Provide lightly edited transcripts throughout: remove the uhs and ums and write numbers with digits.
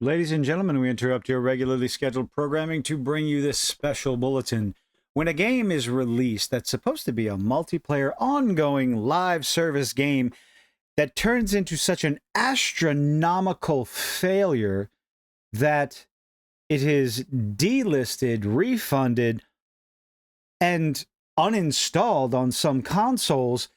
Ladies and gentlemen, we interrupt your regularly scheduled programming to bring you this special bulletin. When a game is released that's supposed to be a multiplayer, ongoing live service game that turns into such an astronomical failure that it is delisted, refunded, and uninstalled on some consoles,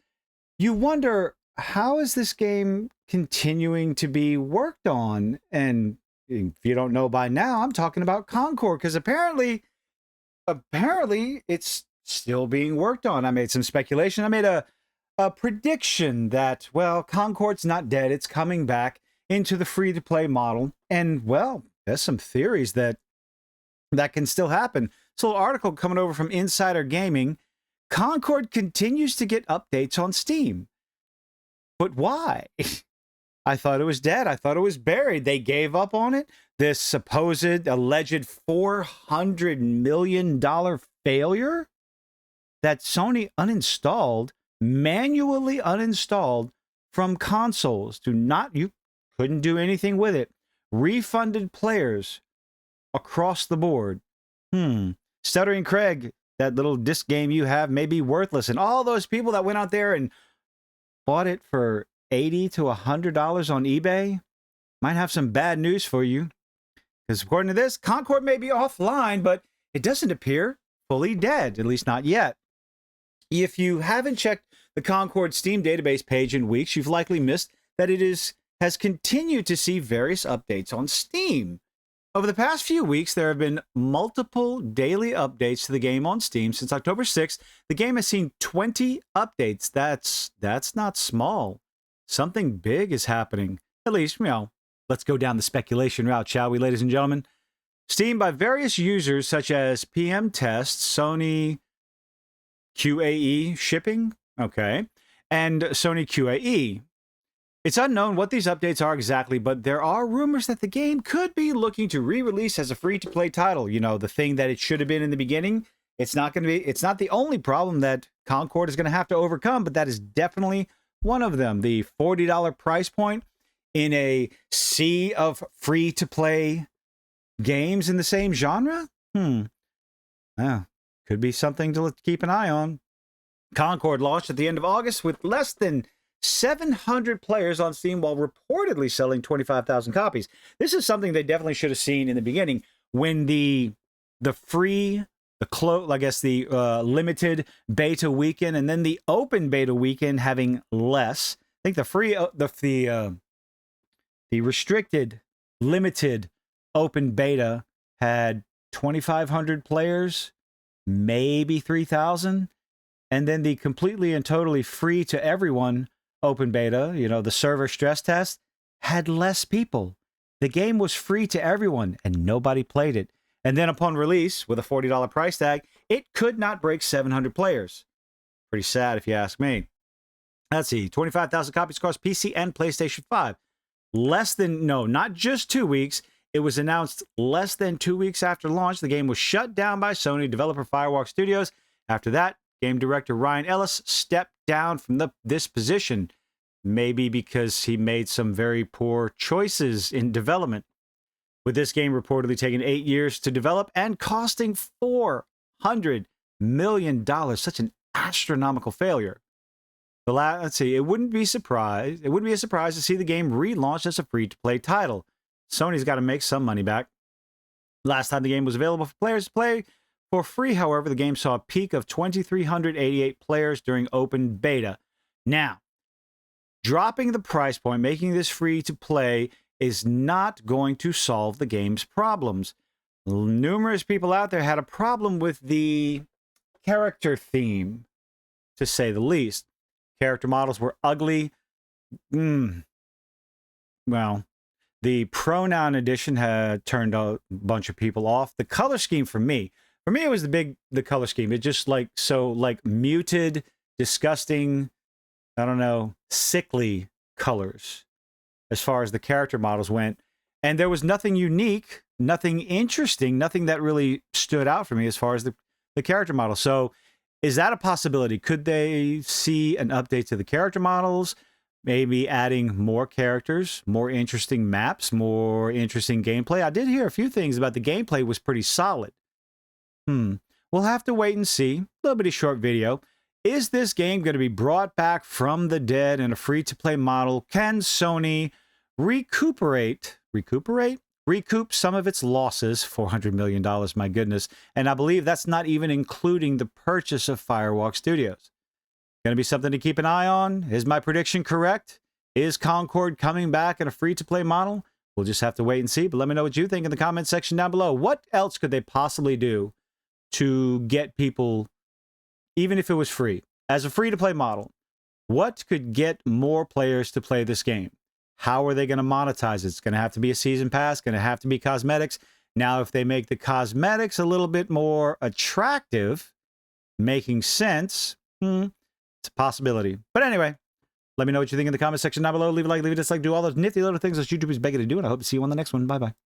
you wonder, how is this game continuing to be worked on? And if you don't know by now, I'm talking about Concord, because apparently it's still being worked on. I made some speculation. I made a prediction that, well, Concord's not dead. It's coming back into the free-to-play model. And, well, there's some theories that can still happen. So, an article coming over from Insider Gaming. Concord continues to get updates on Steam. But why? I thought it was dead. I thought it was buried. They gave up on it. This supposed alleged $400 million failure that Sony manually uninstalled from consoles. You couldn't do anything with it. Refunded players across the board. Stuttering Craig, that little disc game you have may be worthless. And all those people that went out there and bought it for $80 to $100 on eBay might have some bad news for you. Because according to this, Concord may be offline, but it doesn't appear fully dead, at least not yet. If you haven't checked the Concord Steam database page in weeks, you've likely missed that it has continued to see various updates on Steam. Over the past few weeks, there have been multiple daily updates to the game on Steam. Since October 6th, the game has seen 20 updates. That's not small. Something big is happening. At least, let's go down the speculation route, shall we, ladies and gentlemen? Steam, by various users such as PM Test, Sony QAE Shipping, okay, and Sony QAE. It's unknown what these updates are exactly, but there are rumors that the game could be looking to re-release as a free-to-play title. You know, the thing that it should have been in the beginning. It's not the only problem that Concord is going to have to overcome, but that is definitely one of them. The $40 price point in a sea of free-to-play games in the same genre? Could be something to keep an eye on. Concord launched at the end of August with less than 700 players on Steam while reportedly selling 25,000 copies. This is something they definitely should have seen in the beginning when the limited beta weekend and then the open beta weekend having less. I think the restricted limited open beta had 2,500 players, maybe 3,000, and then the completely and totally free to everyone open beta, the server stress test, had less people. The game was free to everyone, and nobody played it. And then upon release, with a $40 price tag, it could not break 700 players. Pretty sad, if you ask me. Let's see, 25,000 copies across PC and PlayStation 5. Not just 2 weeks. It was announced less than 2 weeks after launch. The game was shut down by Sony developer Firewalk Studios. After that, game director Ryan Ellis stepped down from this position, maybe because he made some very poor choices in development. With this game reportedly taking 8 years to develop and costing $400 million, such an astronomical failure. It wouldn't be a surprise to see the game relaunched as a free-to-play title. Sony's got to make some money back. Last time the game was available for players to play for free, however, the game saw a peak of 2,388 players during open beta. Now, dropping the price point, making this free to play, is not going to solve the game's problems. Numerous people out there had a problem with the character theme, to say the least. Character models were ugly. Well, the pronoun edition had turned a bunch of people off. The color scheme for me, it was the color scheme. It just muted, disgusting, sickly colors as far as the character models went. And there was nothing unique, nothing interesting, nothing that really stood out for me as far as the character model. So is that a possibility? Could they see an update to the character models? maybe adding more characters, more interesting maps, more interesting gameplay. I did hear a few things about the gameplay was pretty solid. We'll have to wait and see. A little bitty short video. Is this game going to be brought back from the dead in a free-to-play model? Can Sony recoup some of its losses? $400 million, my goodness. And I believe that's not even including the purchase of Firewalk Studios. Going to be something to keep an eye on. Is my prediction correct? Is Concord coming back in a free-to-play model? We'll just have to wait and see. But let me know what you think in the comment section down below. What else could they possibly do to get people, even if it was free, as a free-to-play model? What could get more players to play this game? How are they going to monetize it? It's going to have to be a season pass, going to have to be cosmetics. Now, if they make the cosmetics a little bit more attractive, making sense, it's a possibility. But anyway, let me know what you think in the comment section down below. Leave a like, leave a dislike, do all those nifty little things that YouTube is begging to do, and I hope to see you on the next one. Bye-bye.